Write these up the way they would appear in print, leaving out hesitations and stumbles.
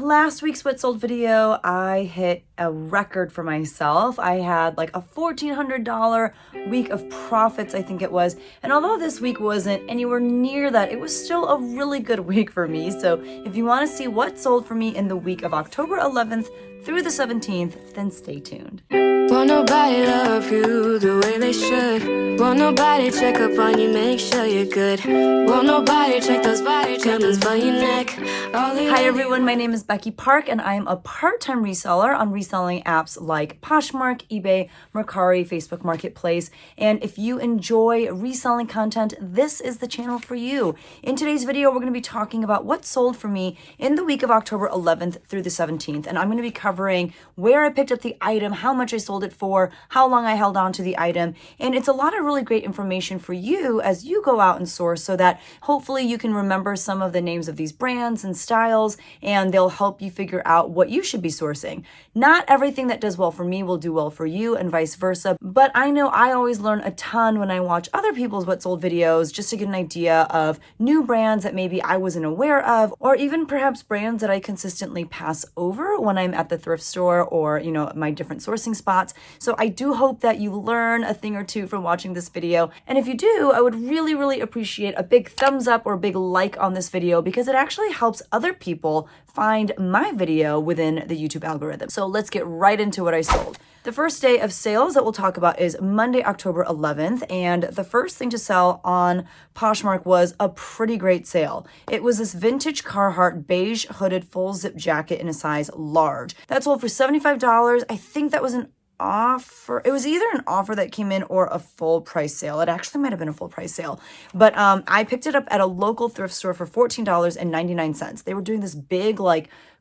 last week's What Sold video, I hit a record for myself. I had like a $1,400 week of profits, I think it was. And although this week wasn't anywhere near that, it was still a really good week for me. So if you want to see what sold for me in the week of October 11th through the 17th, then stay tuned. Won't nobody love you the way they should. Won't nobody check up on you, make sure you're good. Won't nobody check those body tremors for your neck. Hi everyone, my name is Becky Park and I am a part-time reseller on reselling apps like Poshmark, eBay, Mercari, Facebook Marketplace. And if you enjoy reselling content, this is the channel for you. In today's video, we're going to be talking about what sold for me in the week of October 11th through the 17th. And I'm going to be covering where I picked up the item, how much I sold it for, how long I held on to the item. And it's a lot of really great information for you as you go out and source so that hopefully you can remember some of the names of these brands and styles, and they'll help you figure out what you should be sourcing. Not everything that does well for me will do well for you and vice versa, but I know I always learn a ton when I watch other people's What Sold videos just to get an idea of new brands that maybe I wasn't aware of, or even perhaps brands that I consistently pass over when I'm at the thrift store or, my different sourcing spots. So I do hope that you learn a thing or two from watching this video. And if you do, I would really, really appreciate a big thumbs up or a big like on this video because it actually helps other people find my video within the YouTube algorithm. So let's get right into what I sold. The first day of sales that we'll talk about is Monday, October 11th. And the first thing to sell on Poshmark was a pretty great sale. It was this vintage Carhartt beige hooded full zip jacket in a size large. That sold for $75. I think that was an offer. It was either an offer that came in or a full price sale. It actually might have been a full price sale, but I picked it up at a local thrift store for $14.99. They were doing this big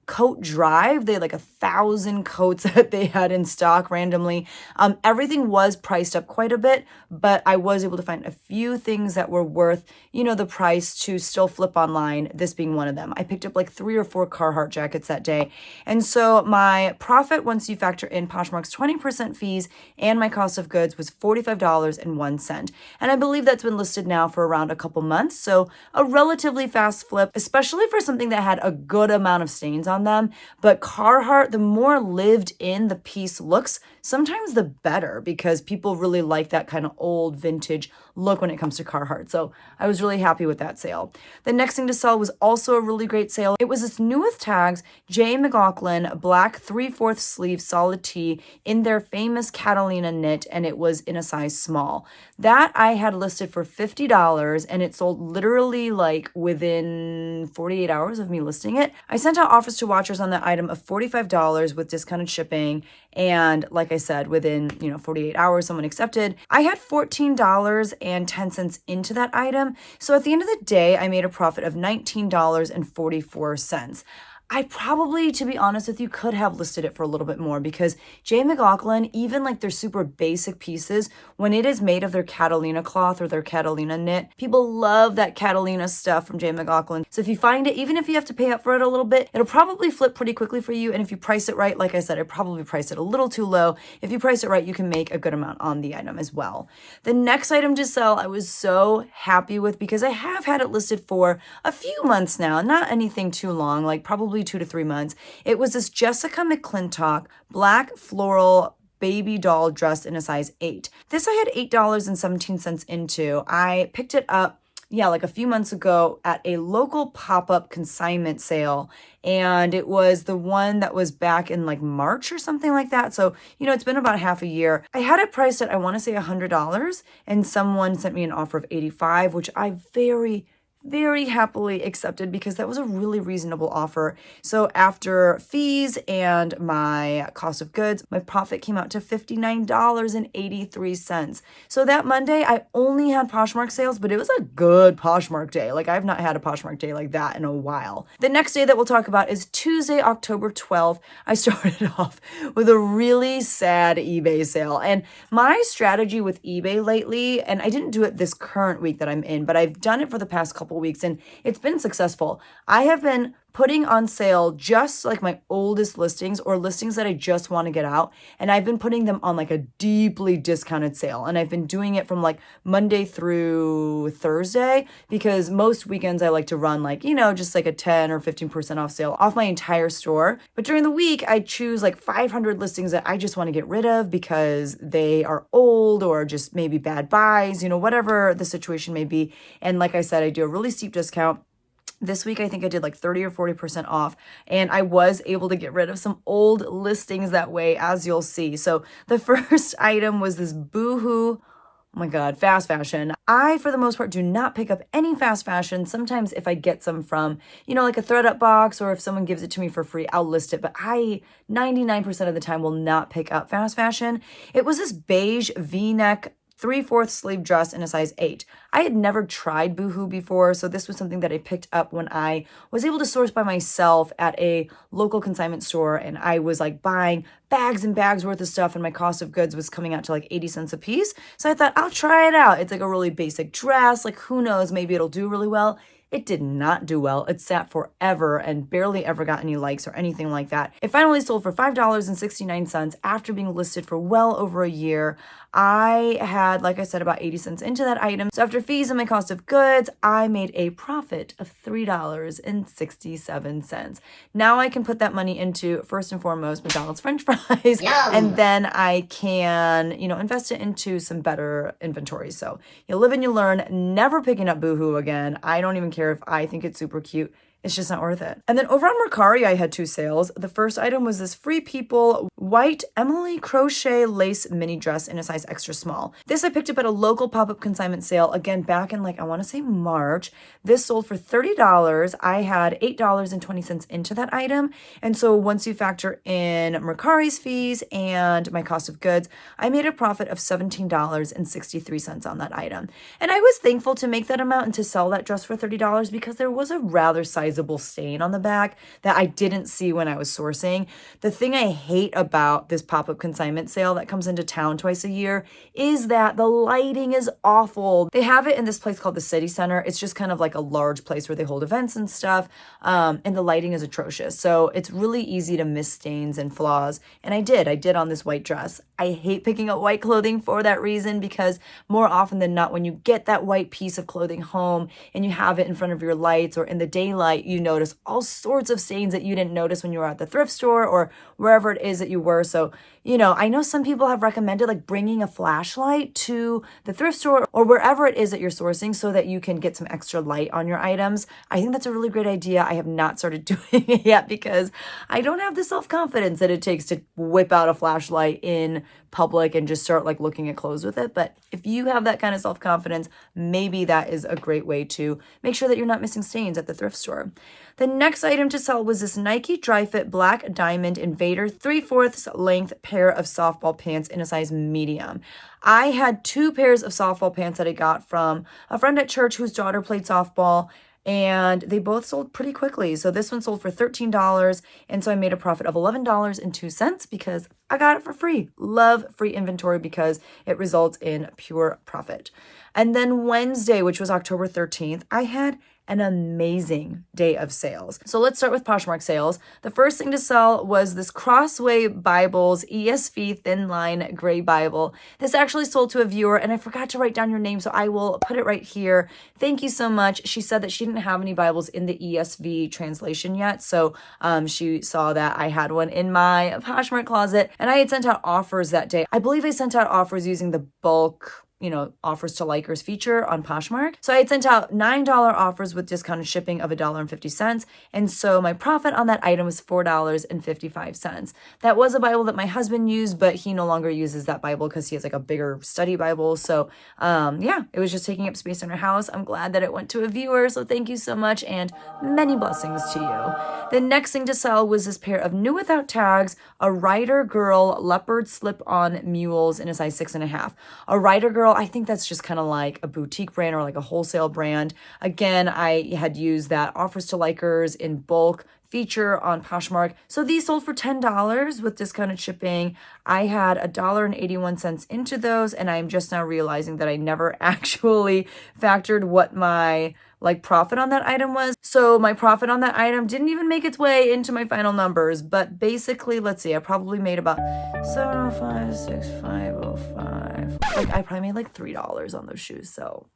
coat drive. They had 1,000 coats that they had in stock randomly. Everything was priced up quite a bit, but I was able to find a few things that were worth, the price to still flip online, this being one of them. I picked up 3 or 4 Carhartt jackets that day. And so my profit, once you factor in Poshmark's 20% fees and my cost of goods, was $45.01. And I believe that's been listed now for around a couple months. So a relatively fast flip, especially for something that had a good amount of stains on them. But Carhartt, the more lived in the piece looks, sometimes the better, because people really like that kind of old vintage look when it comes to Carhartt. So I was really happy with that sale. The next thing to sell was also a really great sale. It was this new with tags, J. McLaughlin black 3/4 sleeve solid tee in their famous Catalina knit, and it was in a size small. That I had listed for $50 and it sold literally within 48 hours of me listing it. I sent out offers to watchers on that item of $45 with discounted shipping. And like I said, within, 48 hours, someone accepted. I had $14.10 into that item. So at the end of the day, I made a profit of $19.44. I probably, to be honest with you, could have listed it for a little bit more because J. McLaughlin, even their super basic pieces, when it is made of their Catalina cloth or their Catalina knit, people love that Catalina stuff from J. McLaughlin. So if you find it, even if you have to pay up for it a little bit, it'll probably flip pretty quickly for you. And if you price it right, like I said, I probably priced it a little too low. If you price it right, you can make a good amount on the item as well. The next item to sell, I was so happy with because I have had it listed for a few months now, not anything too long, probably 2 to 3 months. It was this Jessica McClintock black floral baby doll dress in a size 8. This I had $8.17 into. I picked it up a few months ago at a local pop-up consignment sale. And it was the one that was back in March or something like that. So, it's been about half a year. I had it priced at, I want to say $100, and someone sent me an offer of $85, which I very happily accepted because that was a really reasonable offer. So after fees and my cost of goods, my profit came out to $59.83. So that Monday, I only had Poshmark sales, but it was a good Poshmark day. I've not had a Poshmark day like that in a while. The next day that we'll talk about is Tuesday, October 12th. I started off with a really sad eBay sale. And my strategy with eBay lately, and I didn't do it this current week that I'm in, but I've done it for the past couple weeks and it's been successful. I have been putting on sale just like my oldest listings or listings that I just want to get out. And I've been putting them on like a deeply discounted sale. And I've been doing it from like Monday through Thursday because most weekends I like to run like, just like a 10 or 15% off sale off my entire store. But during the week, I choose like 500 listings that I just want to get rid of because they are old or just maybe bad buys, whatever the situation may be. And like I said, I do a really steep discount. This week, I think I did like 30 or 40% off, and I was able to get rid of some old listings that way, as you'll see. So the first item was this Boohoo. Oh my God, fast fashion. I, for the most part, do not pick up any fast fashion. Sometimes if I get some from, like a ThredUp box, or if someone gives it to me for free, I'll list it. But I, 99% of the time, will not pick up fast fashion. It was this beige V-neck 3/4 sleeve dress in a size 8. I had never tried Boohoo before, so this was something that I picked up when I was able to source by myself at a local consignment store, and I was like buying bags and bags worth of stuff, and my cost of goods was coming out to like 80 cents a piece. So I thought, I'll try it out. It's like a really basic dress, like who knows, maybe it'll do really well. It did not do well. It sat forever and barely ever got any likes or anything like that. It finally sold for $5.69 after being listed for well over a year. I had, like I said, about 80 cents into that item. So after fees and my cost of goods, I made a profit of $3.67. Now I can put that money into, first and foremost, McDonald's French fries. Yum. And then I can, invest it into some better inventory. So you live and you learn, never picking up Boohoo again. I don't even care if I think it's super cute. It's just not worth it. And then over on Mercari, I had 2 sales. The first item was this Free People white Emily crochet lace mini dress in a size extra small. This I picked up at a local pop-up consignment sale, again, back in I want to say March. This sold for $30. I had $8.20 into that item. And so once you factor in Mercari's fees and my cost of goods, I made a profit of $17.63 on that item. And I was thankful to make that amount and to sell that dress for $30 because there was a rather sizable stain on the back that I didn't see when I was sourcing. The thing I hate about this pop-up consignment sale that comes into town twice a year is that the lighting is awful. They have it in this place called the City Center. It's just kind of like a large place where they hold events and stuff, and the lighting is atrocious. So it's really easy to miss stains and flaws, and I did on this white dress. I hate picking up white clothing for that reason because more often than not, when you get that white piece of clothing home and you have it in front of your lights or in the daylight, you notice all sorts of stains that you didn't notice when you were at the thrift store or wherever it is that you were. So, I know some people have recommended bringing a flashlight to the thrift store or wherever it is that you're sourcing so that you can get some extra light on your items. I think that's a really great idea. I have not started doing it yet because I don't have the self-confidence that it takes to whip out a flashlight in public and just start looking at clothes with it. But if you have that kind of self-confidence, maybe that is a great way to make sure that you're not missing stains at the thrift store. The next item to sell was this Nike Dri-Fit Black Diamond Invader 3/4 length pair of softball pants in a size medium. I had 2 pairs of softball pants that I got from a friend at church whose daughter played softball, and they both sold pretty quickly. So this one sold for $13, and so I made a profit of $11.02 because I got it for free. Love free inventory because it results in pure profit. And then Wednesday, which was October 13th, I had an amazing day of sales. So let's start with Poshmark sales. The first thing to sell was this Crossway Bibles ESV Thin Line Gray Bible. This actually sold to a viewer, and I forgot to write down your name, so I will put it right here. Thank you so much. She said that she didn't have any Bibles in the ESV translation yet, so she saw that I had one in my Poshmark closet, and I had sent out offers that day. I believe I sent out offers using the bulk offers to likers feature on Poshmark. So I had sent out $9 offers with discounted shipping of $1.50. And so my profit on that item was $4.55. That was a Bible that my husband used, but he no longer uses that Bible because he has a bigger study Bible. So it was just taking up space in our house. I'm glad that it went to a viewer. So thank you so much and many blessings to you. The next thing to sell was this pair of new without tags, a Rider Girl leopard slip-on mules in a size 6.5. A Rider Girl, I think that's just kind of like a boutique brand or a wholesale brand. Again, I had used that offers to likers in bulk feature on Poshmark. So these sold for $10 with discounted shipping. I had $1.81 into those, and I'm just now realizing that I never actually factored what my profit on that item was. So my profit on that item didn't even make its way into my final numbers, but basically, let's see, I probably made about 705, 6505. I probably made like $3 on those shoes. So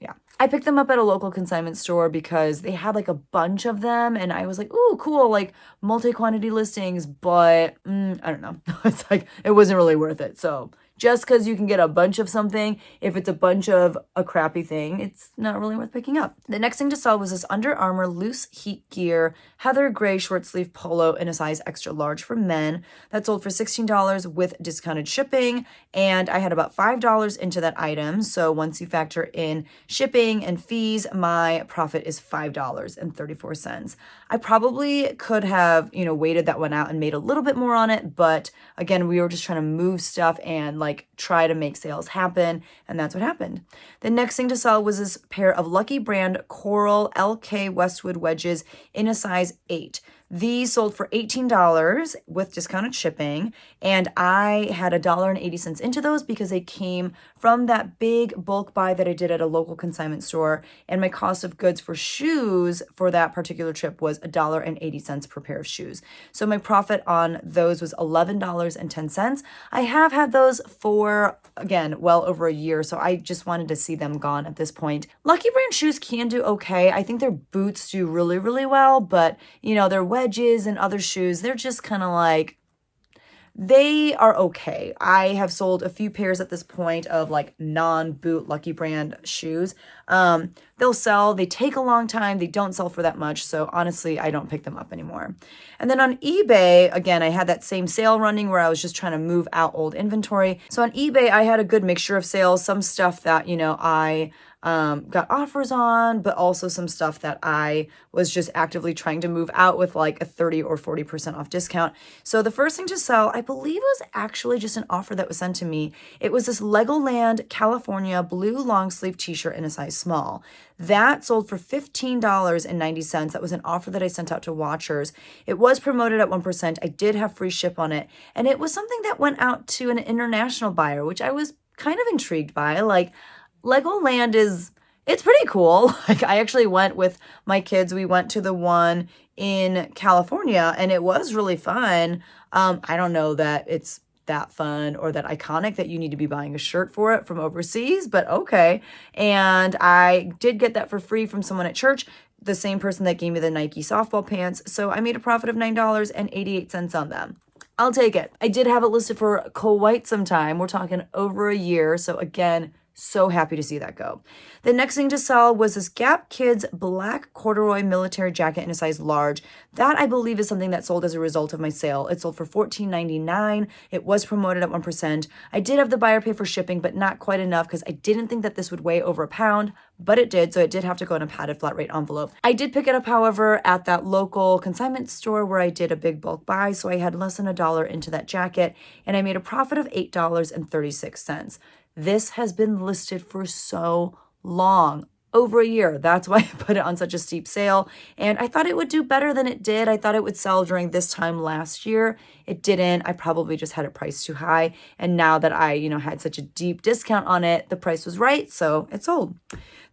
yeah, I picked them up at a local consignment store because they had like a bunch of them, and I was like, ooh, cool, like multi-quantity listings, but I don't know. It's like, it wasn't really worth it. So just because you can get a bunch of something, if it's a bunch of a crappy thing, it's not really worth picking up. The next thing to sell was this Under Armour loose heat gear, heather gray short sleeve polo in a size extra large for men that sold for $16 with discounted shipping. And I had about $5 into that item. So once you factor in shipping and fees, my profit is $5.34. I probably could have, waited that one out and made a little bit more on it. But again, we were just trying to move stuff and try to make sales happen. And that's what happened. The next thing to sell was this pair of Lucky Brand Coral LK Westwood wedges in a size 8. These sold for $18 with discounted shipping, and I had $1.80 into those because they came from that big bulk buy that I did at a local consignment store, and my cost of goods for shoes for that particular trip was $1.80 per pair of shoes. So my profit on those was $11.10. I have had those for, again, well over a year, so I just wanted to see them gone at this point. Lucky Brand shoes can do okay. I think their boots do really, really well, but, their wedges and other shoes, they're just kind of they are okay. I have sold a few pairs at this point of non-boot Lucky Brand shoes. They'll sell, they take a long time, they don't sell for that much, so honestly, I don't pick them up anymore. And then on eBay, again, I had that same sale running where I was just trying to move out old inventory. So on eBay, I had a good mixture of sales, some stuff that, I got offers on, but also some stuff that I was just actively trying to move out with a 30 or 40% off discount. So the first thing to sell, I believe, was actually just an offer that was sent to me. It was this Legoland California blue long sleeve t-shirt in a size small. That sold for $15.90. That was an offer that I sent out to watchers. It was promoted at 1%. I did have free ship on it. And it was something that went out to an international buyer, which I was kind of intrigued by. Legoland it's pretty cool. I actually went with my kids. We went to the one in California, and it was really fun. I don't know that it's that fun or that iconic that you need to be buying a shirt for it from overseas, but okay. And I did get that for free from someone at church, the same person that gave me the Nike softball pants. So I made a profit of $9.88 on them. I'll take it. I did have it listed for quite some time. We're talking over a year. So again, so happy to see that go. The next thing to sell was this Gap Kids black corduroy military jacket in a size large. That, I believe, is something that sold as a result of my sale. It sold for $14.99. It was promoted at 1%. I did have the buyer pay for shipping, but not quite enough because I didn't think that this would weigh over a pound, but it did. So it did have to go in a padded flat rate envelope. I did pick it up, however, at that local consignment store where I did a big bulk buy. So I had less than $1 into that jacket, and I made a profit of $8.36. This has been listed for so long, over a year. That's why I put it on such a steep sale. And I thought it would do better than it did. I thought it would sell during this time last year. It didn't. I probably just had it priced too high. And now that I, had such a deep discount on it, the price was right. So it sold.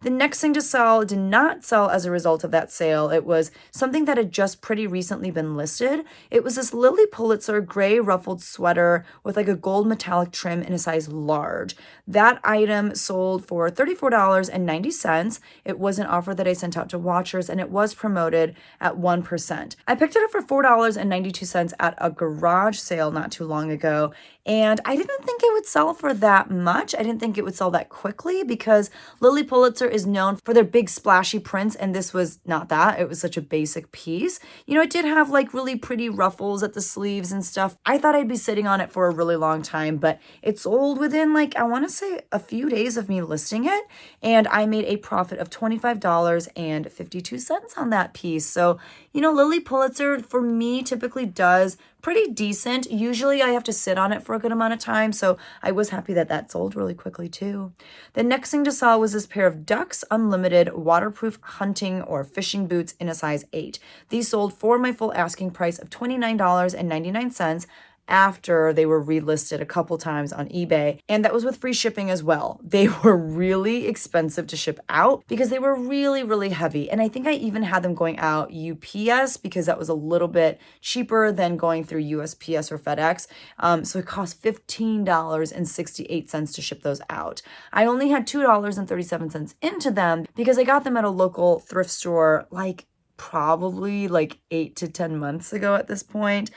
The next thing to sell did not sell as a result of that sale. It was something that had just pretty recently been listed. It was this Lily Pulitzer gray ruffled sweater with a gold metallic trim in a size large. That item sold for $34.90. It was an offer that I sent out to watchers, and it was promoted at 1%. I picked it up for $4.92 at a garage sale not too long ago, and I didn't think it would sell for that much. I didn't think it would sell that quickly because Lily Pulitzer is known for their big splashy prints, and this was not that. It was such a basic piece. It did have really pretty ruffles at the sleeves and stuff. I thought I'd be sitting on it for a really long time, but it sold within I want to say a few days of me listing it, and I made a profit of $25.52 on that piece. So, Lily Pulitzer for me typically does pretty decent. Usually I have to sit on it for a good amount of time, so I was happy that that sold really quickly too. The next thing to sell was this pair of Ducks Unlimited waterproof hunting or fishing boots in a size 8. These sold for my full asking price of $29.99 after they were relisted a couple times on eBay, and that was with free shipping as well. They were really expensive to ship out because they were really, really heavy, and I think I even had them going out UPS because that was a little bit cheaper than going through USPS or FedEx, so it cost $15.68 to ship those out. I only had $2.37 into them because I got them at a local thrift store probably 8 to 10 months ago at this point.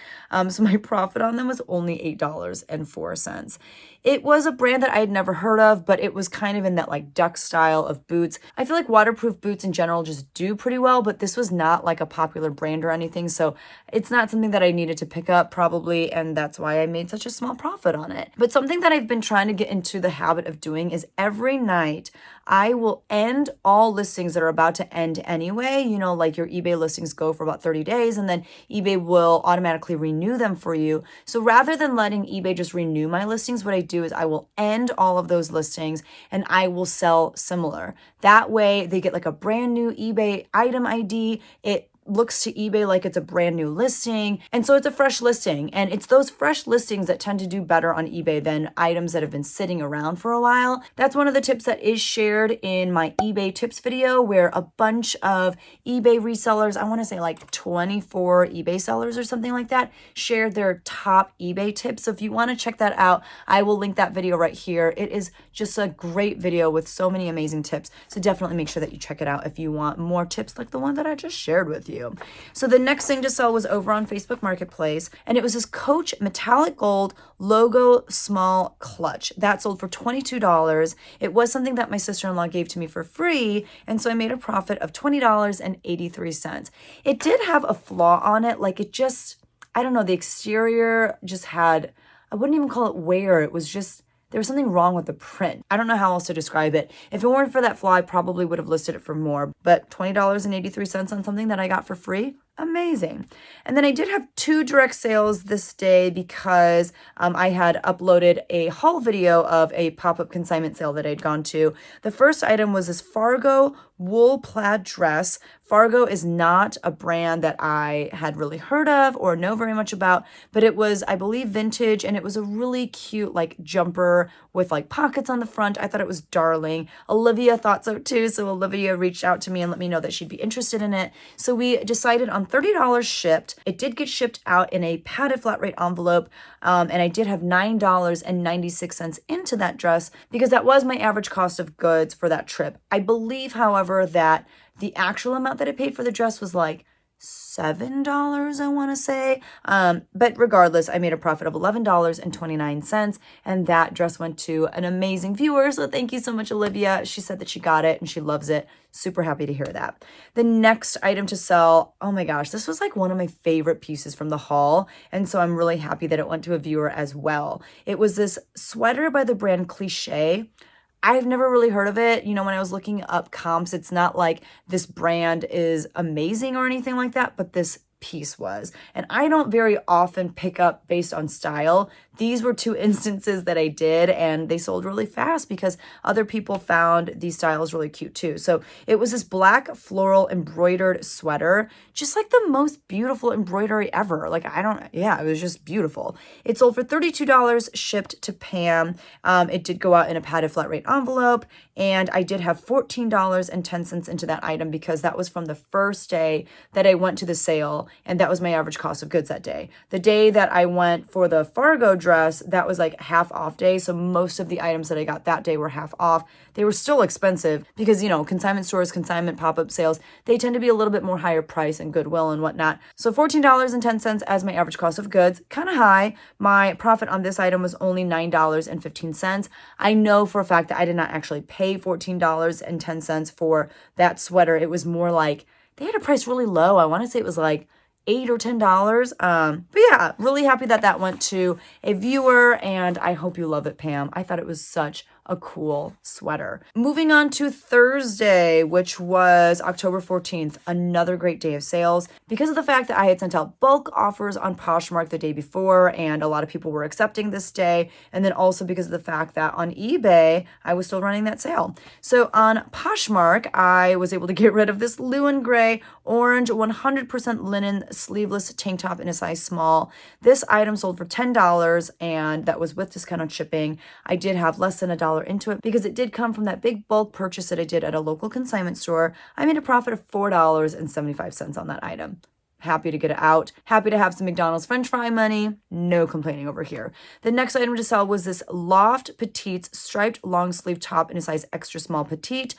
So my profit on them was only $8.04. It was a brand that I had never heard of, but it was kind of in that duck style of boots. I feel like waterproof boots in general just do pretty well, but this was not a popular brand or anything. So it's not something that I needed to pick up probably. And that's why I made such a small profit on it. But something that I've been trying to get into the habit of doing is every night I will end all listings that are about to end anyway. Your eBay listings go for about 30 days and then eBay will automatically renew them for you. So rather than letting eBay just renew my listings, what I do is I will end all of those listings and I will sell similar. That way they get a brand new eBay item ID. It looks to eBay like it's a brand new listing. And so it's a fresh listing. And it's those fresh listings that tend to do better on eBay than items that have been sitting around for a while. That's one of the tips that is shared in my eBay tips video, where a bunch of eBay resellers, I want to say 24 eBay sellers or something like that, shared their top eBay tips. So if you want to check that out, I will link that video right here. It is just a great video with so many amazing tips. So definitely make sure that you check it out if you want more tips like the one that I just shared with you. So the next thing to sell was over on Facebook Marketplace, and it was this Coach metallic gold logo small clutch that sold for $22. It was something that my sister-in-law gave to me for free, and so I made a profit of $20.83. It did have a flaw on it, I don't know, the exterior just had, I wouldn't even call it wear, it was just, there was something wrong with the print. I don't know how else to describe it. If it weren't for that flaw, I probably would have listed it for more. But $20.83 on something that I got for free? Amazing. And then I did have 2 direct sales this day because I had uploaded a haul video of a pop-up consignment sale that I'd gone to. The first item was this Fargo wool plaid dress. Fargo is not a brand that I had really heard of or know very much about, but it was, I believe, vintage, and it was a really cute jumper with pockets on the front. I thought it was darling. Olivia thought so too, so Olivia reached out to me and let me know that she'd be interested in it. So we decided on $30 shipped. It did get shipped out in a padded flat rate envelope, and I did have $9.96 into that dress because that was my average cost of goods for that trip. I believe, however, that the actual amount that I paid for the dress was $7, I want to say. But regardless, I made a profit of $11.29, and that dress went to an amazing viewer. So thank you so much, Olivia. She said that she got it and she loves it. Super happy to hear that. The next item to sell, oh my gosh, this was one of my favorite pieces from the haul. And so I'm really happy that it went to a viewer as well. It was this sweater by the brand Cliche. I've never really heard of it. When I was looking up comps, it's not like this brand is amazing or anything like that, but this piece was. And I don't very often pick up based on style. These were 2 instances that I did, and they sold really fast because other people found these styles really cute too. So it was this black floral embroidered sweater, just the most beautiful embroidery ever. It was just beautiful. It sold for $32 shipped to Pam. It did go out in a padded flat rate envelope, and I did have $14.10 into that item because that was from the first day that I went to the sale, and that was my average cost of goods that day. The day that I went for the Fargo dress, that was half off day, so most of the items that I got that day were half off. They were still expensive because, consignment stores, consignment pop-up sales, they tend to be a little bit more higher price and Goodwill and whatnot. So $14.10 as my average cost of goods, kind of high. My profit on this item was only $9.15. I know for a fact that I did not actually pay $14.10 for that sweater. It was more they had a price really low. I want to say it was $8 or $10. But yeah, really happy that that went to a viewer, and I hope you love it, Pam. I thought it was such a cool sweater. Moving on to Thursday, which was October 14th, another great day of sales. Because of the fact that I had sent out bulk offers on Poshmark the day before, and a lot of people were accepting this day, and then also because of the fact that on eBay, I was still running that sale. So on Poshmark, I was able to get rid of this Lewin Gray orange 100% linen sleeveless tank top in a size small. This item sold for $10, and that was with discounted shipping. I did have less than $1 into it because it did come from that big bulk purchase that I did at a local consignment store. I made a profit of $4.75 on that item. Happy to get it out. Happy to have some McDonald's French fry money. No complaining over here. The next item to sell was this Loft Petite striped long sleeve top in a size extra small petite.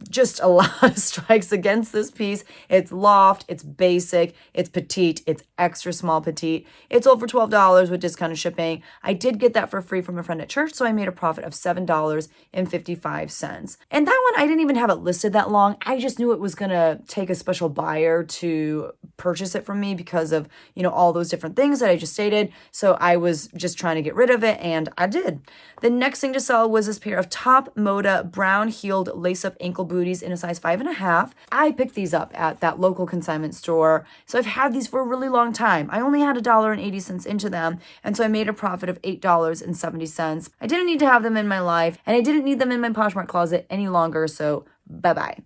Just a lot of strikes against this piece. It's loft, it's basic, it's petite, it's extra small petite. It sold for $12 with discounted shipping. I did get that for free from a friend at church, so I made a profit of $7.55. And that one, I didn't even have it listed that long. I just knew it was gonna take a special buyer to purchase it from me because of, all those different things that I just stated. So I was just trying to get rid of it, and I did. The next thing to sell was this pair of Top Moda brown heeled lace-up ankle booties in a size 5.5. I picked these up at that local consignment store. So I've had these for a really long time. I only had $1.80 into them. And so I made a profit of $8.70. I didn't need to have them in my life, and I didn't need them in my Poshmark closet any longer. So bye-bye.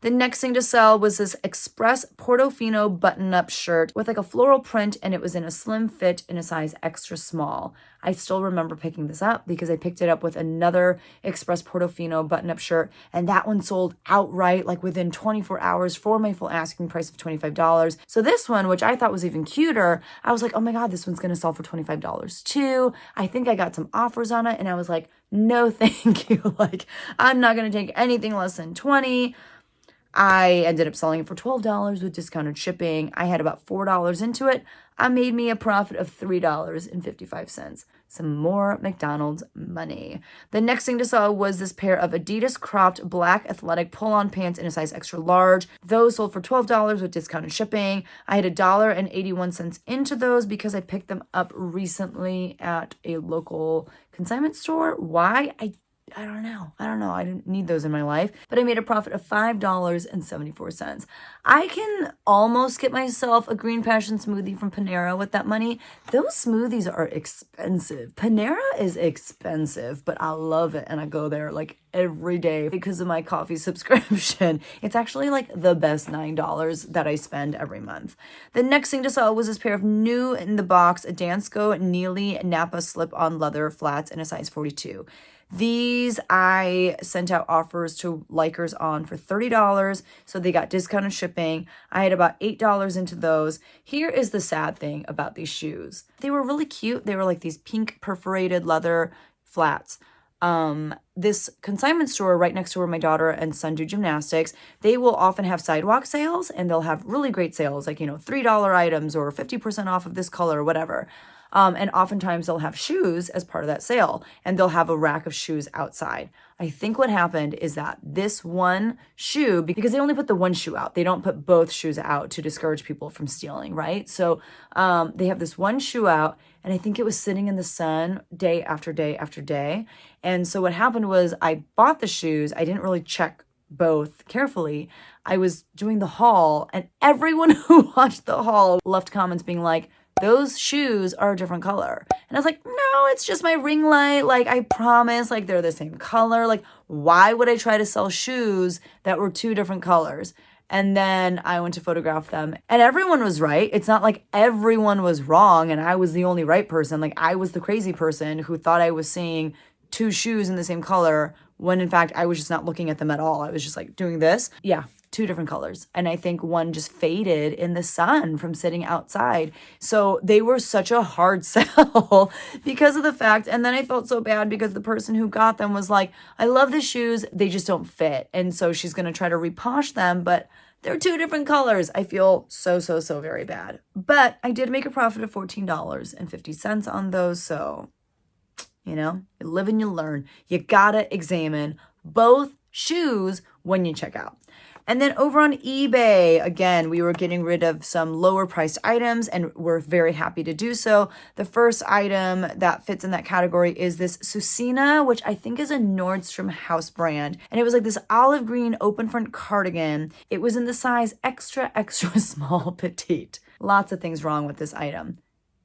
The next thing to sell was this Express Portofino button-up shirt with like a floral print, and it was in a slim fit in a size extra small. I still remember picking this up because I picked it up with another Express Portofino button-up shirt, and that one sold outright like within 24 hours for my full asking price of $25. So this one, which I thought was even cuter, I was like, oh my God, this one's going to sell for $25 too. I think I got some offers on it, and I was like, no, thank you. Like, I'm not going to take anything less than $20. I ended up selling it for $12 with discounted shipping. I had about $4 into it. I made me a profit of $3.55. Some more McDonald's money. The next thing to sell was this pair of Adidas cropped black athletic pull-on pants in a size extra large. Those sold for $12 with discounted shipping. I had $1.81 into those because I picked them up recently at a local consignment store. Why? I don't know. I didn't need those in my life, but I made a profit of $5.74. I can almost get myself a green passion smoothie from Panera with that money. Those smoothies are expensive. Panera is expensive, but I love it. And I go there like every day because of my coffee subscription. It's actually like the best $9 that I spend every month. The next thing to sell was this pair of new in the box Dansko Neely Napa slip-on leather flats in a size 42. These I sent out offers to likers on for $30, so they got discounted shipping. I had about $8 into those. Here is the sad thing about these shoes. They were really cute. They were like these pink perforated leather flats. This consignment store right next to where my daughter and son do gymnastics, they will often have sidewalk sales, and they'll have really great sales, like, $3 items or 50% off of this color or whatever. And oftentimes they'll have shoes as part of that sale, and they'll have a rack of shoes outside. I think what happened is that this one shoe, because they only put the one shoe out, they don't put both shoes out to discourage people from stealing, right? So they have this one shoe out, and I think it was sitting in the sun day after day after day. And so what happened was I bought the shoes. I didn't really check both carefully. I was doing the haul, and everyone who watched the haul left comments being like, those shoes are a different color. And I was like, no, it's just my ring light. Like, I promise, like, they're the same color. Like, why would I try to sell shoes that were two different colors? And then I went to photograph them, and everyone was right. It's not like everyone was wrong and I was the only right person. Like, I was the crazy person who thought I was seeing two shoes in the same color when in fact I was just not looking at them at all. I was just like doing this. Yeah. Two different colors. And I think one just faded in the sun from sitting outside. So they were such a hard sell because of the fact. And then I felt so bad because the person who got them was like, I love the shoes, they just don't fit. And so she's going to try to reposh them, but they're two different colors. I feel so very bad. But I did make a profit of $14.50 on those. So, you live and you learn. You gotta examine both shoes when you check out. And then over on eBay, again, we were getting rid of some lower priced items and we're very happy to do so. The first item that fits in that category is this Susina, which I think is a Nordstrom house brand. And it was like this olive green open front cardigan. It was in the size extra, extra small petite. Lots of things wrong with this item.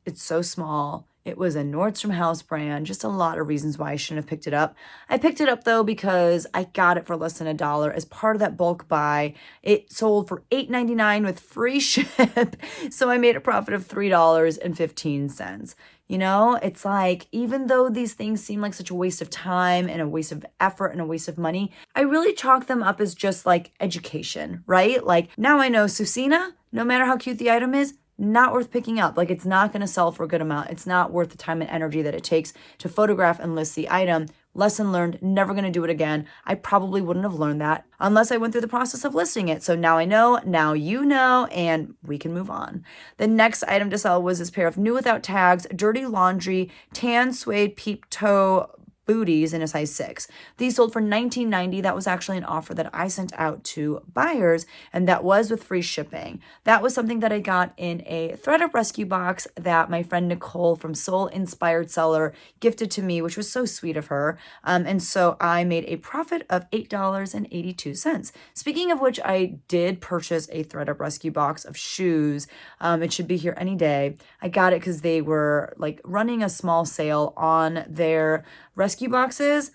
It's so small. It was a Nordstrom house brand, just a lot of reasons why I shouldn't have picked it up. I picked it up though because I got it for less than $1 as part of that bulk buy. It sold for $8.99 with free ship. So I made a profit of $3.15. You know, it's like, even though these things seem like such a waste of time and a waste of effort and a waste of money, I really chalk them up as just like education, right? Like now I know Susina, no matter how cute the item is, not worth picking up. Like it's not going to sell for a good amount. It's not worth the time and energy that it takes to photograph and list the item. Lesson learned, never going to do it again. I probably wouldn't have learned that unless I went through the process of listing it. So now I know, now you know, and we can move on. The next item to sell was this pair of new without tags, dirty laundry, tan suede peep toe booties in a size 6. These sold for $19.90. That was actually an offer that I sent out to buyers, and that was with free shipping. That was something that I got in a ThredUp rescue box that my friend Nicole from Soul Inspired Seller gifted to me, which was so sweet of her. And so I made a profit of $8.82. Speaking of which, I did purchase a ThredUp rescue box of shoes. It should be here any day. I got it because they were like running a small sale on their rescue boxes.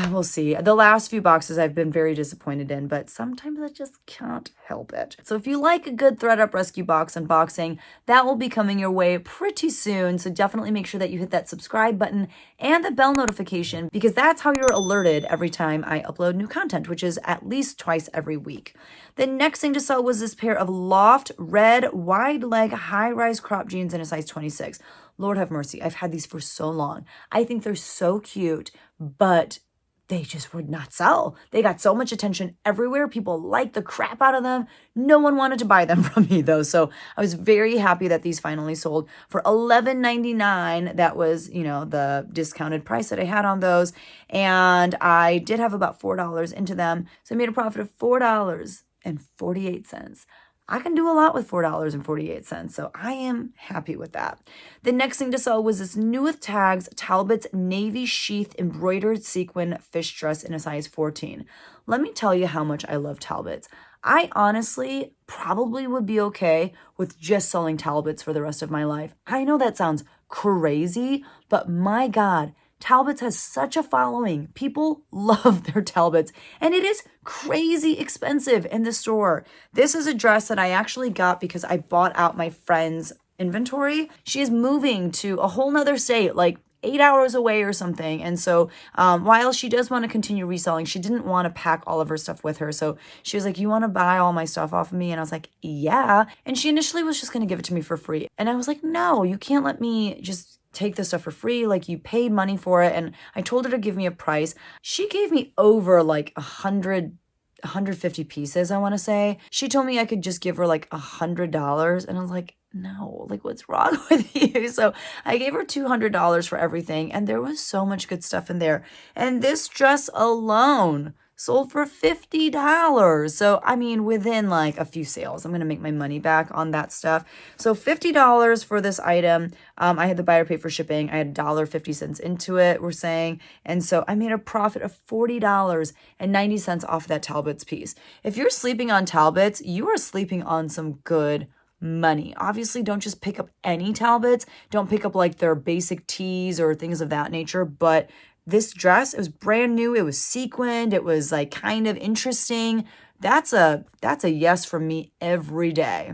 We'll see. The last few boxes I've been very disappointed in, but sometimes I just can't help it. So if you like a good ThredUp rescue box unboxing, that will be coming your way pretty soon. So definitely make sure that you hit that subscribe button and the bell notification, because that's how you're alerted every time I upload new content, which is at least twice every week. The next thing to sell was this pair of Loft red wide leg high-rise crop jeans in a size 26. Lord have mercy. I've had these for so long. I think they're so cute, but they just would not sell. They got so much attention everywhere. People liked the crap out of them. No one wanted to buy them from me though. So I was very happy that these finally sold for $11.99. That was, you know, the discounted price that I had on those. And I did have about $4 into them. So I made a profit of $4.48. I can do a lot with $4.48, so I am happy with that. The next thing to sell was this new with tags Talbot's navy sheath embroidered sequin fish dress in a size 14. Let me tell you how much I love Talbot's. I honestly probably would be okay with just selling Talbot's for the rest of my life. I know that sounds crazy, but my God, Talbot's has such a following. People love their Talbot's, and it is crazy expensive in the store. This is a dress that I actually got because I bought out my friend's inventory. She is moving to a whole nother state, like 8 hours away or something. And so while she does want to continue reselling, she didn't want to pack all of her stuff with her. So she was like, you want to buy all my stuff off of me? And I was like, yeah. And she initially was just going to give it to me for free. And I was like, no, you can't let me just take this stuff for free. Like, you paid money for it. And I told her to give me a price. She gave me over like 150 pieces, I want to say. She told me I could just give her like $100. And I was like, no, like, what's wrong with you? So I gave her $200 for everything. And there was so much good stuff in there. And this dress alone sold for $50. So, I mean, within like a few sales, I'm going to make my money back on that stuff. So $50 for this item. I had the buyer pay for shipping. I had $1.50 into it, we're saying. And so I made a profit of $40.90 off that Talbot's piece. If you're sleeping on Talbot's, you are sleeping on some good money. Obviously, don't just pick up any Talbot's. Don't pick up like their basic tees or things of that nature. But this dress, it was brand new. It was sequined. It was like kind of interesting. That's a yes from me every day.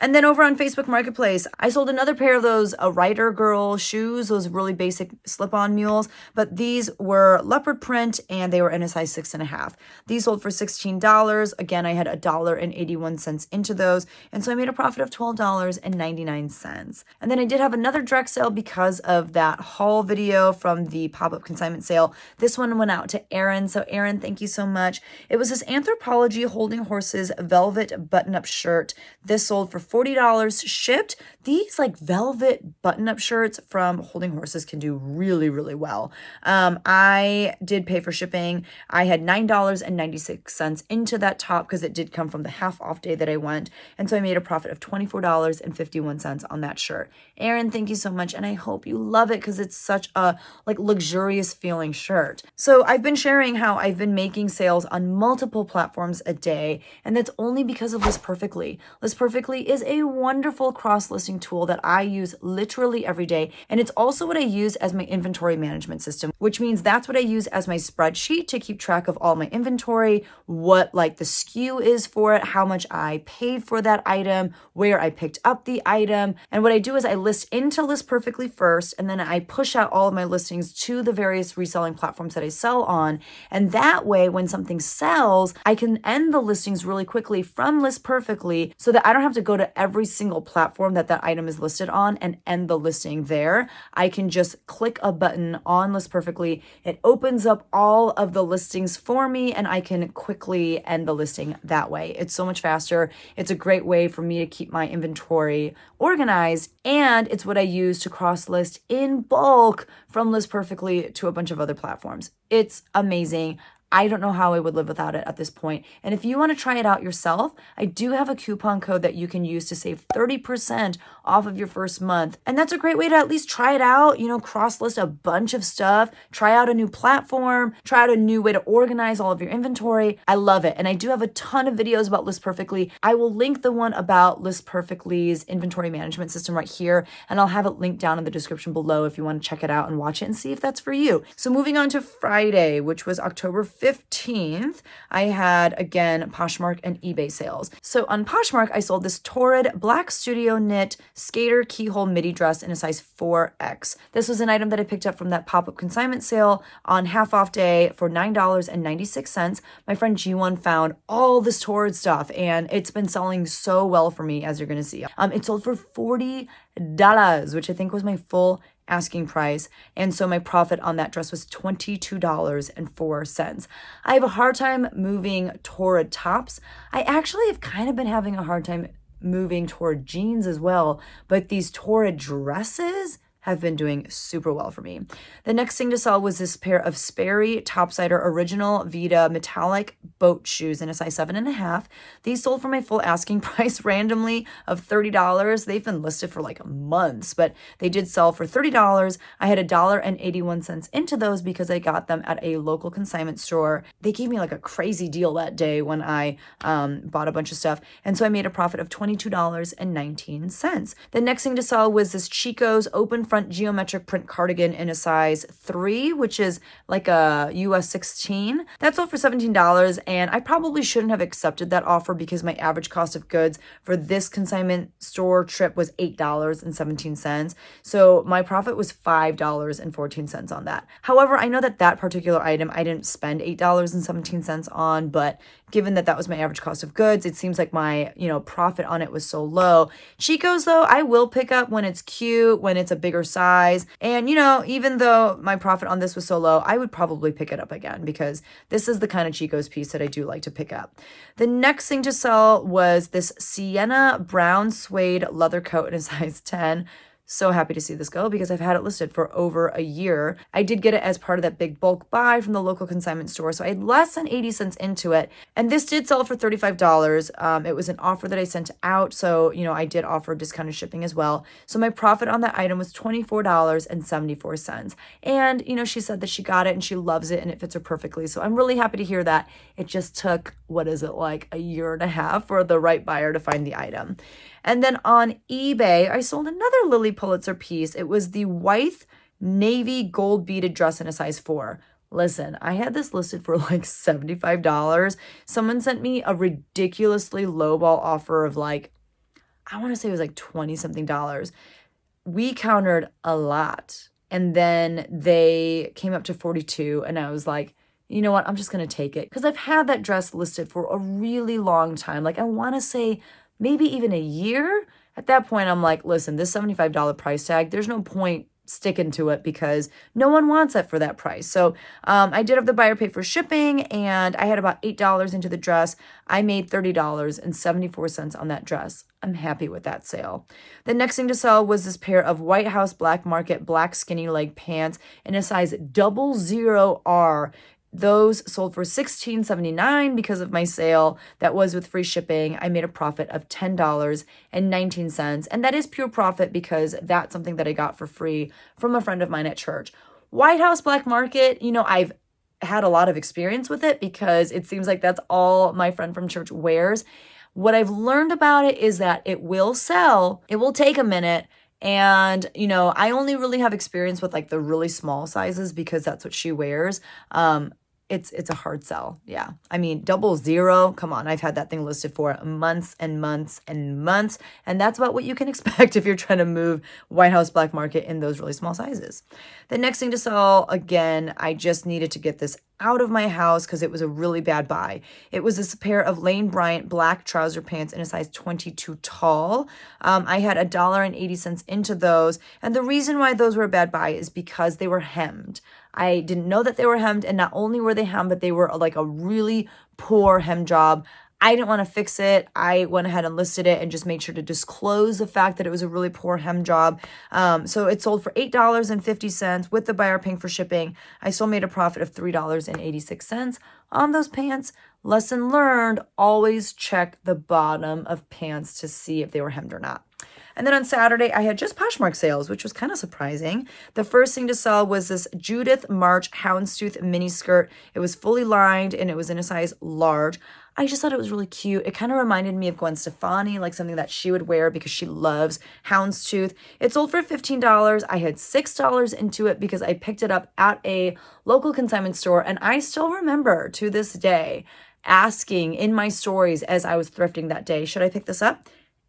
And then over on Facebook Marketplace, I sold another pair of those Rider Girl shoes, those really basic slip-on mules, but these were leopard print and they were in a size 6.5. These sold for $16. Again, I had $1.81 into those, and so I made a profit of $12.99. And then I did have another direct sale because of that haul video from the pop-up consignment sale. This one went out to Erin. So Erin, thank you so much. It was this Anthropologie Holding Horses velvet button-up shirt. This sold for $40 shipped. These like velvet button-up shirts from Holding Horses can do really, really well. I did pay for shipping. I had $9.96 into that top because it did come from the half off day that I went. And so I made a profit of $24.51 on that shirt. Erin, thank you so much. And I hope you love it because it's such a like luxurious feeling shirt. So I've been sharing how I've been making sales on multiple platforms a day, and that's only because of List Perfectly. List Perfectly is a wonderful cross-listing tool that I use literally every day, and it's also what I use as my inventory management system, which means that's what I use as my spreadsheet to keep track of all my inventory, what like the SKU is for it, how much I paid for that item, where I picked up the item. And what I do is I list into List Perfectly first, and then I push out all of my listings to the various reselling platforms that I sell on. And that way, when something sells, I can end the listings really quickly from List Perfectly so that I don't have to go to every single platform that that item is listed on and end the listing there. I can just click a button on List Perfectly. It opens up all of the listings for me, and I can quickly end the listing that way. It's so much faster. It's a great way for me to keep my inventory organized, and it's what I use to cross list in bulk from List Perfectly to a bunch of other platforms. It's amazing. I don't know how I would live without it at this point. And if you want to try it out yourself, I do have a coupon code that you can use to save 30% off of your first month. And that's a great way to at least try it out, cross list a bunch of stuff, try out a new platform, try out a new way to organize all of your inventory. I love it. And I do have a ton of videos about List Perfectly. I will link the one about List Perfectly's inventory management system right here, and I'll have it linked down in the description below if you want to check it out and watch it and see if that's for you. So moving on to Friday, which was October 15th, I had, again, Poshmark and eBay sales. So on Poshmark, I sold this Torrid black studio knit skater keyhole midi dress in a size 4X. This was an item that I picked up from that pop-up consignment sale on half off day for $9.96. My friend G1 found all this Torrid stuff, and it's been selling so well for me, as you're going to see. It sold for $40, which I think was my full asking price. And so my profit on that dress was $22.04. I have a hard time moving Torrid tops. I actually have kind of been having a hard time moving toward jeans as well, but these Torrid dresses have been doing super well for me. The next thing to sell was this pair of Sperry Topsider Original Vita metallic boat shoes in a size 7.5. These sold for my full asking price randomly of $30. They've been listed for like months, but they did sell for $30. I had $1.81 into those because I got them at a local consignment store. They gave me like a crazy deal that day when I bought a bunch of stuff. And so I made a profit of $22.19. The next thing to sell was this Chico's open front geometric print cardigan in a size 3, which is like a US 16. That sold for $17, and I probably shouldn't have accepted that offer because my average cost of goods for this consignment store trip was $8.17. So my profit was $5.14 on that. However, I know that that particular item I didn't spend $8.17 on, but given that that was my average cost of goods, it seems like my, profit on it was so low. Chico's though, I will pick up when it's cute, when it's a bigger size. And, even though my profit on this was so low, I would probably pick it up again because this is the kind of Chico's piece that I do like to pick up. The next thing to sell was this sienna brown suede leather coat in a size 10. So happy to see this go because I've had it listed for over a year. I did get it as part of that big bulk buy from the local consignment store, so I had less than 80 cents into it. And this did sell for $35. It was an offer that I sent out, so I did offer discounted shipping as well. So my profit on that item was $24.74. And she said that she got it and she loves it and it fits her perfectly. So I'm really happy to hear that. It just took, a year and a half for the right buyer to find the item. And then on eBay, I sold another Lily Pulitzer piece. It was the white navy gold beaded dress in a size 4. Listen, I had this listed for like $75. Someone sent me a ridiculously lowball offer of I want to say it was like 20 something dollars. We countered a lot. And then they came up to 42 and I was like, you know what? I'm just going to take it because I've had that dress listed for a really long time. I want to say maybe even a year. At that point, I'm like, listen, this $75 price tag, there's no point sticking to it because no one wants it for that price. So I did have the buyer pay for shipping, and I had about $8 into the dress. I made $30.74 on that dress. I'm happy with that sale. The next thing to sell was this pair of White House Black Market black skinny leg pants in a size 00R. Those sold for $16.79 because of my sale. That was with free shipping. I made a profit of $10.19. And that is pure profit because that's something that I got for free from a friend of mine at church. White House Black Market, I've had a lot of experience with it because it seems like that's all my friend from church wears. What I've learned about it is that it will sell. It will take a minute. And, I only really have experience with like the really small sizes because that's what she wears. It's a hard sell. Yeah. I mean, 00, come on. I've had that thing listed for months and months and months. And that's about what you can expect if you're trying to move White House Black Market in those really small sizes. The next thing to sell, again, I just needed to get this out of my house because it was a really bad buy. It was this pair of Lane Bryant black trouser pants in a size 22 tall. I had $1.80 into those. And the reason why those were a bad buy is because they were hemmed. I didn't know that they were hemmed, and not only were they hemmed, but they were like a really poor hem job. I didn't want to fix it. I went ahead and listed it and just made sure to disclose the fact that it was a really poor hem job. So it sold for $8.50 with the buyer paying for shipping. I still made a profit of $3.86 on those pants. Lesson learned, always check the bottom of pants to see if they were hemmed or not. And then on Saturday, I had just Poshmark sales, which was kind of surprising. The first thing to sell was this Judith March houndstooth mini skirt. It was fully lined and it was in a size large. I just thought it was really cute. It kind of reminded me of Gwen Stefani, like something that she would wear because she loves houndstooth. It sold for $15. I had $6 into it because I picked it up at a local consignment store. And I still remember to this day asking in my stories as I was thrifting that day, should I pick this up?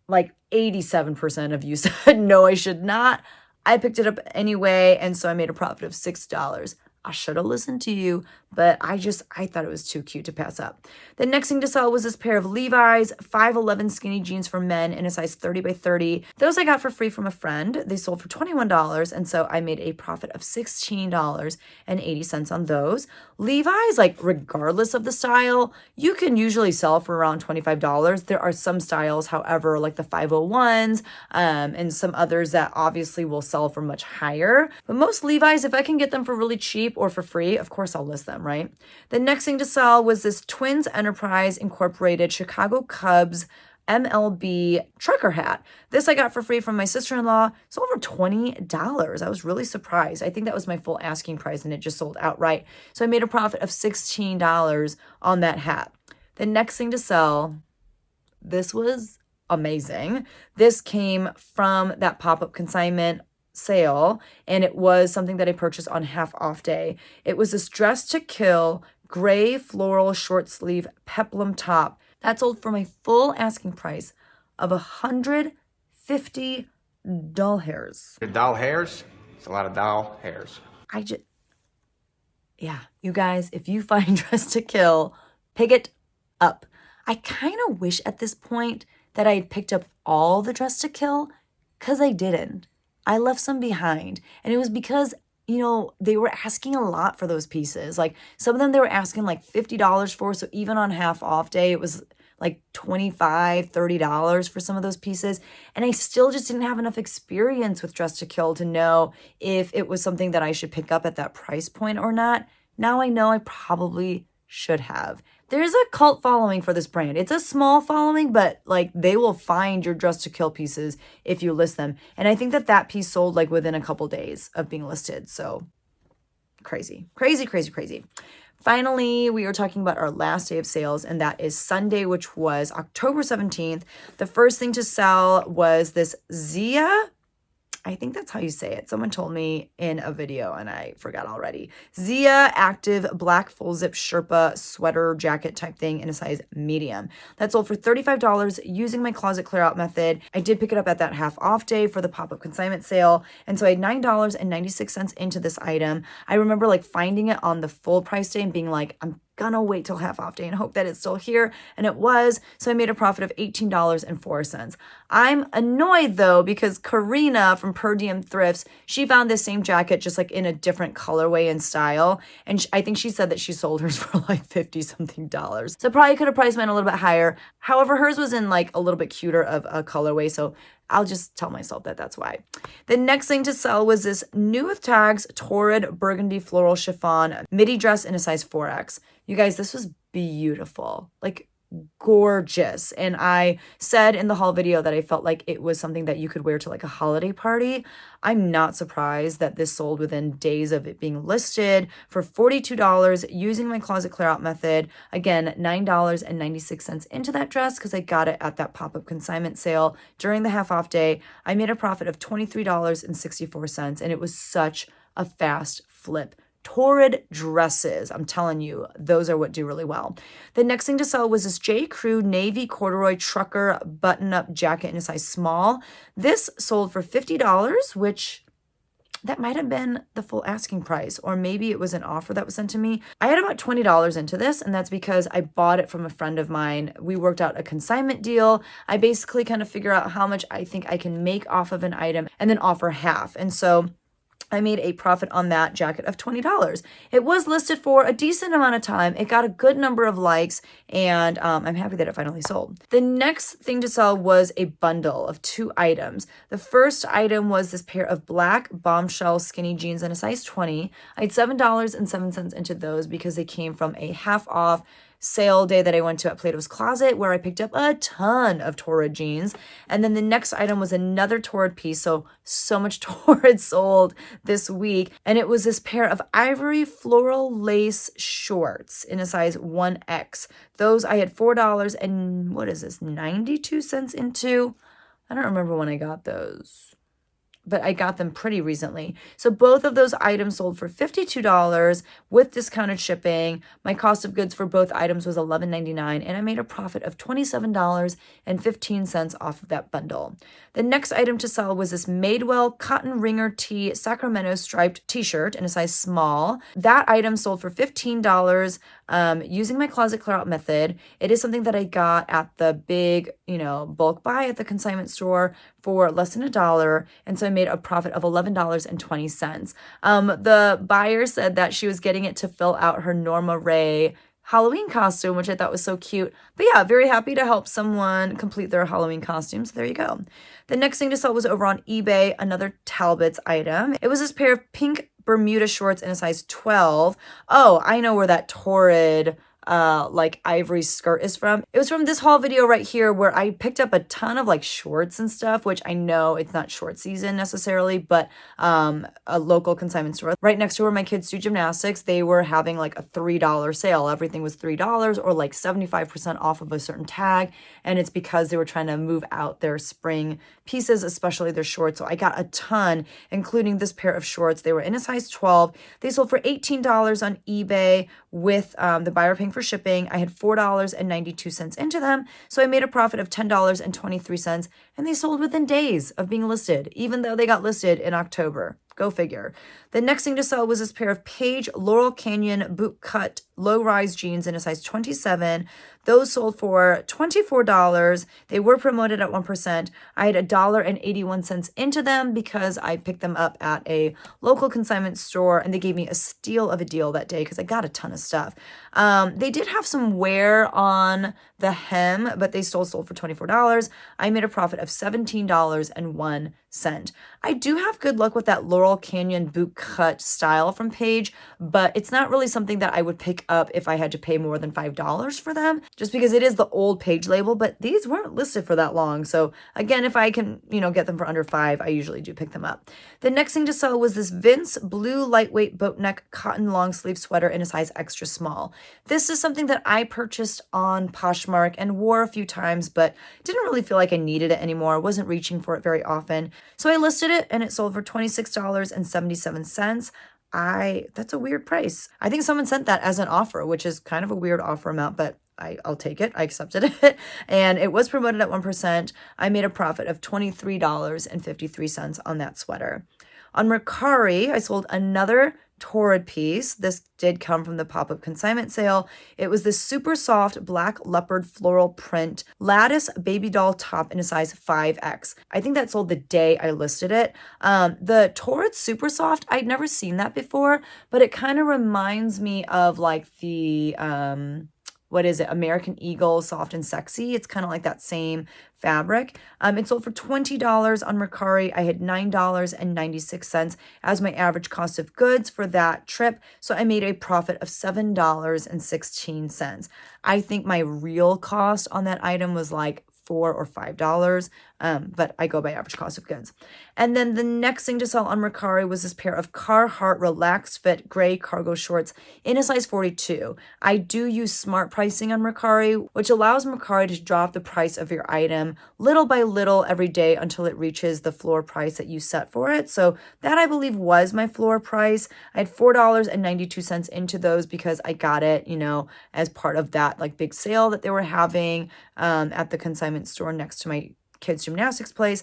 Like 87% of you said, no, I should not. I picked it up anyway, and so I made a profit of $6. I should have listened to you, but I thought it was too cute to pass up. The next thing to sell was this pair of Levi's 511 skinny jeans for men in a size 30 by 30. Those I got for free from a friend. They sold for $21, and so I made a profit of $16.80 on those. Levi's, like regardless of the style, you can usually sell for around $25. There are some styles, however, like the 501s and some others that obviously will sell for much higher. But most Levi's, if I can get them for really cheap or for free, of course I'll list them, right? The next thing to sell was this Twins Enterprise Incorporated Chicago Cubs MLB trucker hat. This I got for free from my sister-in-law. Sold for $20. I was really surprised. I think that was my full asking price and it just sold outright. So I made a profit of $16 on that hat. The next thing to sell, this was amazing. This came from that pop-up consignment sale, and it was something that I purchased on half off day. It was this Dress to Kill gray floral short sleeve peplum top that sold for my full asking price of $150. Doll hairs? It's a lot of doll hairs. You guys, if you find Dress to Kill, pick it up. I kind of wish at this point that I had picked up all the Dress to Kill, because I didn't. I left some behind, and it was because, they were asking a lot for those pieces. Like some of them they were asking like $50 for, so even on half off day, it was like $25, $30 for some of those pieces. And I still just didn't have enough experience with Dress to Kill to know if it was something that I should pick up at that price point or not. Now I know I probably should have. There's a cult following for this brand. It's a small following, but like they will find your Dress to Kill pieces if you list them. And I think that piece sold like within a couple days of being listed. So crazy. Finally, we are talking about our last day of sales, and that is Sunday, which was October 17th. The first thing to sell was this Zia. I think that's how you say it. Someone told me in a video and I forgot already. Zia Active Black Full Zip Sherpa Sweater Jacket type thing in a size medium. That sold for $35 using my closet clear out method. I did pick it up at that half off day for the pop-up consignment sale. And so I had $9.96 into this item. I remember like finding it on the full price day and being like, I'm gonna wait till half off day and hope that it's still here. And it was. So I made a profit of $18.04. I'm annoyed though, because Karina from Per Diem Thrifts, she found this same jacket just like in a different colorway and style. And I think she said that she sold hers for like $50 something. So probably could have priced mine a little bit higher. However, hers was in like a little bit cuter of a colorway. So I'll just tell myself that that's why. The next thing to sell was this new with tags Torrid Burgundy Floral Chiffon midi dress in a size 4X. You guys, this was beautiful. Like gorgeous. And I said in the haul video that I felt like it was something that you could wear to like a holiday party. I'm not surprised that this sold within days of it being listed for $42 using my closet clear out method. Again, $9.96 into that dress because I got it at that pop-up consignment sale during the half off day. I made a profit of $23.64 and it was such a fast flip. Torrid dresses, I'm telling you, those are what do really well. The next thing to sell was this J. Crew navy corduroy trucker button-up jacket in a size small. This sold for $50, which that might have been the full asking price, or maybe it was an offer that was sent to me. I had about $20 into this, and that's because I bought it from a friend of mine. We worked out a consignment deal. I basically kind of figure out how much I think I can make off of an item and then offer half. And so I made a profit on that jacket of $20. It was listed for a decent amount of time. It got a good number of likes, and I'm happy that it finally sold. The next thing to sell was a bundle of 2 items. The first item was this pair of black bombshell skinny jeans in a size 20. I had $7.07 into those because they came from a half off sale day that I went to at Plato's Closet where I picked up a ton of Torrid jeans. And then the next item was another Torrid piece. So much Torrid sold this week. And it was this pair of ivory floral lace shorts in a size 1X. Those I had $4 and what is this, 92 cents into? I don't remember when I got those, but I got them pretty recently. So both of those items sold for $52 with discounted shipping. My cost of goods for both items was $11.99, and I made a profit of $27.15 off of that bundle. The next item to sell was this Madewell Cotton Ringer Tee Sacramento striped t-shirt in a size small. That item sold for $15 using my closet clear out method. It is something that I got at the big, bulk buy at the consignment store for less than $1. And so I made a profit of $11.20. The buyer said that she was getting it to fill out her Norma Ray Halloween costume, which I thought was so cute. But yeah, very happy to help someone complete their Halloween costume. So there you go. The next thing to sell was over on eBay, another Talbot's item. It was this pair of pink Bermuda shorts in a size 12. Oh, I know where that Torrid ivory skirt is from. It was from this haul video right here where I picked up a ton of like shorts and stuff, which I know it's not short season necessarily, but a local consignment store right next to where my kids do gymnastics, they were having like a $3 sale. Everything was $3 or like 75% off of a certain tag. And it's because they were trying to move out their spring pieces, especially their shorts. So I got a ton, including this pair of shorts. They were in a size 12. They sold for $18 on eBay with the buyer paying for shipping. I had $4.92 into them. So I made a profit of $10.23, and they sold within days of being listed, even though they got listed in October. Go figure. The next thing to sell was this pair of Paige Laurel Canyon boot cut low-rise jeans in a size 27. Those sold for $24. They were promoted at 1%. I had $1.81 into them because I picked them up at a local consignment store, and they gave me a steal of a deal that day because I got a ton of stuff. They did have some wear on the hem, but they still sold for $24. I made a profit of $17.01. I do have good luck with that Laurel Canyon boot cut style from Paige, but it's not really something that I would pick up if I had to pay more than $5 for them, just because it is the old Paige label, but these weren't listed for that long. So again, if I can, get them for under $5, I usually do pick them up. The next thing to sell was this Vince blue lightweight boat neck cotton long sleeve sweater in a size extra small. This is something that I purchased on Poshmark and wore a few times, but didn't really feel like I needed it anymore. I wasn't reaching for it very often. So I listed it and it sold for $26.77. That's a weird price. I think someone sent that as an offer, which is kind of a weird offer amount, but I'll take it. I accepted it. And it was promoted at 1%. I made a profit of $23.53 on that sweater. On Mercari, I sold another Torrid piece. This did come from the pop-up consignment sale. It was this super soft black leopard floral print lattice baby doll top in a size 5X. I think that sold the day I listed it. The Torrid super soft, I'd never seen that before, but it kind of reminds me of like the what is it? American Eagle Soft and Sexy. It's kind of like that same fabric. It sold for $20 on Mercari. I had $9.96 as my average cost of goods for that trip. So I made a profit of $7.16. I think my real cost on that item was like $4 or $5, but I go by average cost of goods. And then the next thing to sell on Mercari was this pair of Carhartt relaxed fit gray cargo shorts in a size 42. I do use smart pricing on Mercari, which allows Mercari to drop the price of your item little by little every day until it reaches the floor price that you set for it. So that, I believe, was my floor price. I had $4.92 into those because I got it, as part of that like big sale that they were having at the consignment store next to my kids' gymnastics place.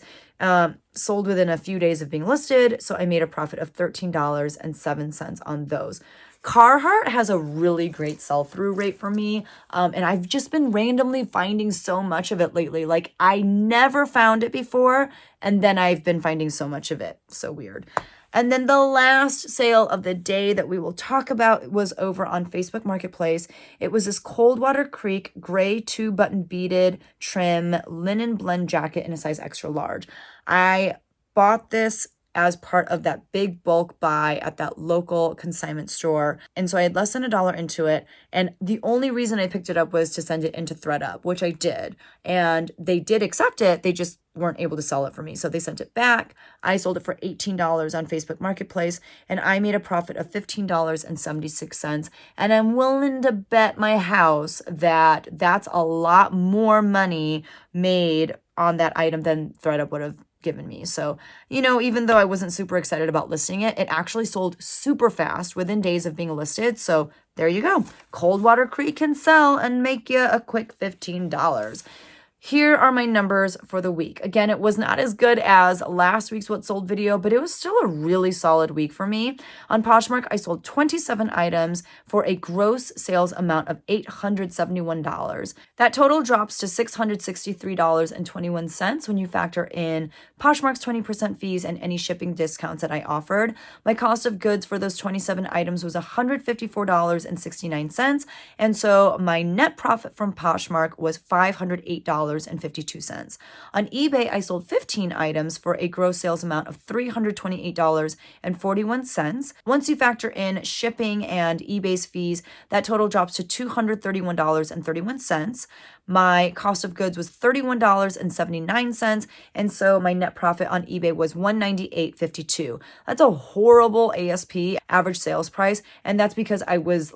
Sold within a few days of being listed, so I made a profit of $13.07 on those. Carhartt has a really great sell-through rate for me, and I've just been randomly finding so much of it lately. Like, I never found it before, and then I've been finding so much of it. So weird. And then the last sale of the day that we will talk about was over on Facebook Marketplace. It was this Coldwater Creek gray 2-button beaded trim linen blend jacket in a size extra large. I bought this as part of that big bulk buy at that local consignment store. And so I had less than $1 into it. And the only reason I picked it up was to send it into ThredUp, which I did. And they did accept it. They just weren't able to sell it for me. So they sent it back. I sold it for $18 on Facebook Marketplace, and I made a profit of $15.76. And I'm willing to bet my house that that's a lot more money made on that item than ThredUp would have given me. So, even though I wasn't super excited about listing it, it actually sold super fast within days of being listed. So there you go. Coldwater Creek can sell and make you a quick $15. Here are my numbers for the week. Again, it was not as good as last week's What Sold video, but it was still a really solid week for me. On Poshmark, I sold 27 items for a gross sales amount of $871. That total drops to $663.21 when you factor in Poshmark's 20% fees and any shipping discounts that I offered. My cost of goods for those 27 items was $154.69. And so my net profit from Poshmark was $508.52. On eBay, I sold 15 items for a gross sales amount of $328.41. Once you factor in shipping and eBay's fees, that total drops to $231.31. My cost of goods was $31.79, and so my net profit on eBay was $198.52. That's a horrible ASP, average sales price, and that's because I was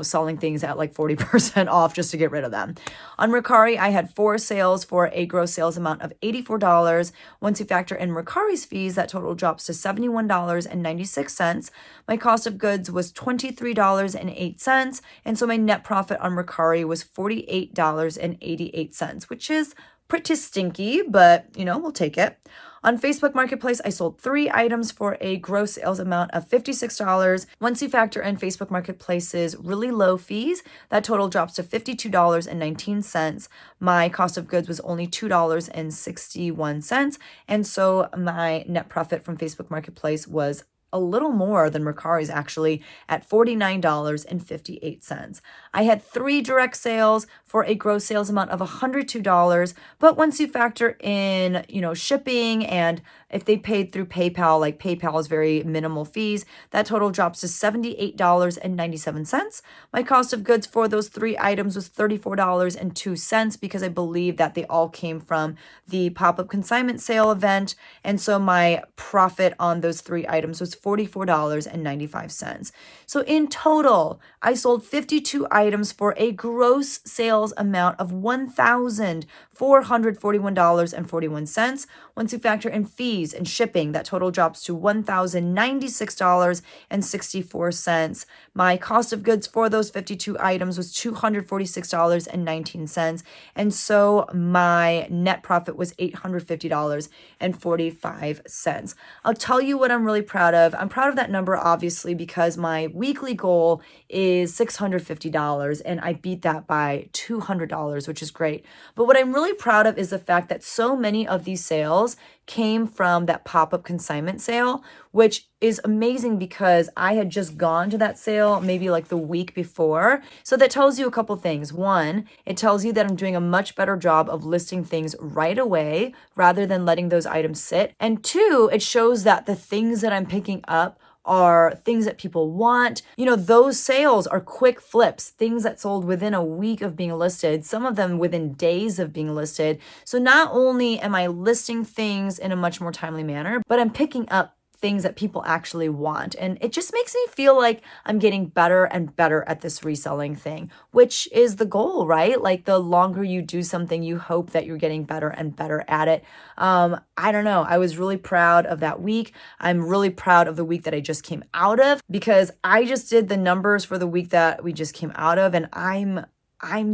selling things at 40% off just to get rid of them. On Mercari, I had 4 sales for a gross sales amount of $84. Once you factor in Mercari's fees, that total drops to $71.96. My cost of goods was $23.08. And so my net profit on Mercari was $48.88, which is pretty stinky, but we'll take it. On Facebook Marketplace, I sold 3 items for a gross sales amount of $56. Once you factor in Facebook Marketplace's really low fees, that total drops to $52.19. My cost of goods was only $2.61. And so my net profit from Facebook Marketplace was a little more than Mercari's actually at $49.58. I had 3 direct sales for a gross sales amount of $102. But once you factor in, shipping and if they paid through PayPal, PayPal is very minimal fees, that total drops to $78.97. My cost of goods for those 3 items was $34.02 because I believe that they all came from the pop-up consignment sale event. And so my profit on those 3 items was $44.95. So in total, I sold 52 items for a gross sales amount of $1,400. $441.41. Once you factor in fees and shipping, that total drops to $1,096.64. My cost of goods for those 52 items was $246.19. And so my net profit was $850.45. I'll tell you what I'm really proud of. I'm proud of that number, obviously, because my weekly goal is $650 and I beat that by $200, which is great. But what I'm really proud of is the fact that so many of these sales came from that pop-up consignment sale, which is amazing because I had just gone to that sale maybe like the week before. So that tells you a couple things. One, it tells you that I'm doing a much better job of listing things right away rather than letting those items sit. And two, it shows that the things that I'm picking up are things that people want. You know, those sales are quick flips, things that sold within a week of being listed, some of them within days of being listed. So not only am I listing things in a much more timely manner, but I'm picking up things that people actually want. And it just makes me feel like I'm getting better and better at this reselling thing, which is the goal, right? Like the longer you do something, you hope that you're getting better and better at it. I don't know. I was really proud of that week. I'm really proud of the week that I just came out of because I just did the numbers for the week that we just came out of, and I'm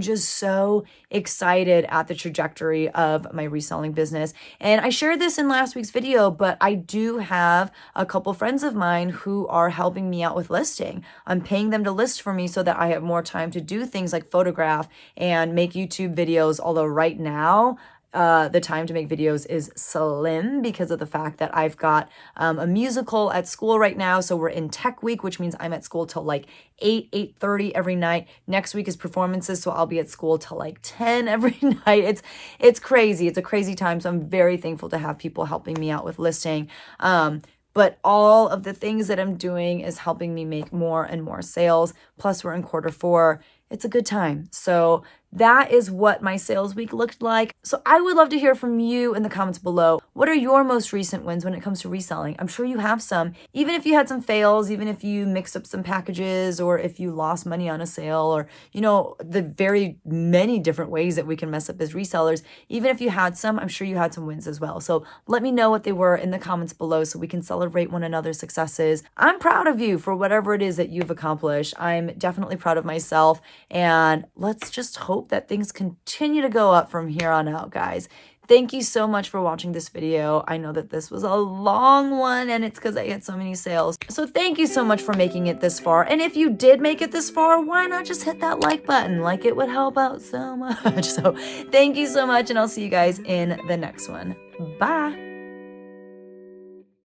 just so excited at the trajectory of my reselling business. And I shared this in last week's video, but I do have a couple friends of mine who are helping me out with listing. I'm paying them to list for me so that I have more time to do things like photograph and make YouTube videos. Although right now, the time to make videos is slim because of the fact that I've got a musical at school right now. So we're in tech week, which means I'm at school till like 8:30 every night. Next week is performances, so I'll be at school till like 10 every night. It's crazy. It's a crazy time. So I'm very thankful to have people helping me out with listing. But all of the things that I'm doing is helping me make more and more sales. Plus we're in Q4. It's a good time. So that is what my sales week looked like. So I would love to hear from you in the comments below. What are your most recent wins when it comes to reselling? I'm sure you have some. Even if you had some fails, even if you mixed up some packages, or if you lost money on a sale, or, you know, the very many different ways that we can mess up as resellers. Even if you had some, I'm sure you had some wins as well. So let me know what they were in the comments below so we can celebrate one another's successes. I'm proud of you for whatever it is that you've accomplished. I'm definitely proud of myself. And let's just hope that things continue to go up from here on out, guys. Thank you so much for watching this video. I know that this was a long one and it's because I had so many sales. So thank you so much for making it this far. And if you did make it this far, why not just hit that like button? Like, it would help out so much. So thank you so much, and I'll see you guys in the next one. Bye.